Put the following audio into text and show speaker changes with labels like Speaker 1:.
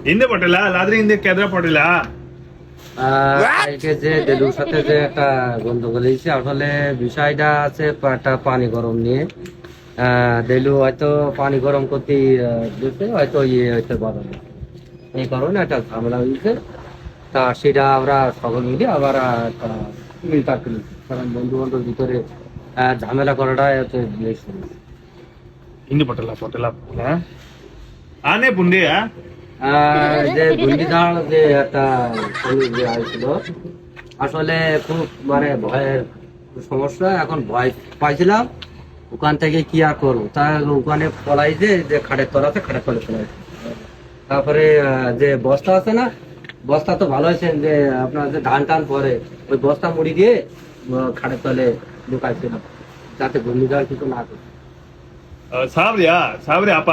Speaker 1: ಹಿಂದೆ ಪಟೇಲ ಅಲ್ಲಾದ್ರೆ ಹಿಂದೆ ಕೆದ್ರ ಪಟೇಲ
Speaker 2: কালকে যে দেলুর সাথে যে একটা গন্ডগোল হয়েছে আসলে বিষয়টা আছে একটা পানি গরম নিয়ে দেলু হয়তো পানি গরম করতে দিতে হয়তো ইয়ে হয়তো বাধা এই কারণে একটা ঝামেলা হয়েছে তা সেটা আমরা সকল মিলে আবার একটা মিলটা করি কারণ বন্ধু বান্ধব ভিতরে ঝামেলা করাটা হচ্ছে বেশি
Speaker 1: ಹಿಂದೆ ಪಟೇಲ ಆನೆ ಪುಂಡಿಯ
Speaker 2: যে ঘূর্ণিঝড় যে একটা যে আসছিল আসলে খুব মানে ভয়ের সমস্যা এখন ভয় পাইছিলাম ওখান থেকে কি আর করবো তা ওখানে পলাইছে যে খাটের তলা আছে খাটের তলে পলাইছে তারপরে যে বস্তা আছে না বস্তা তো ভালো আছে যে আপনার যে ধান টান পরে ওই বস্তা মুড়ি দিয়ে খাটের তলে লুকাইছিলাম যাতে ঘূর্ণিঝড় কিছু না করে
Speaker 1: ಸಾಬ್ರಿ ಅಪ್ಪ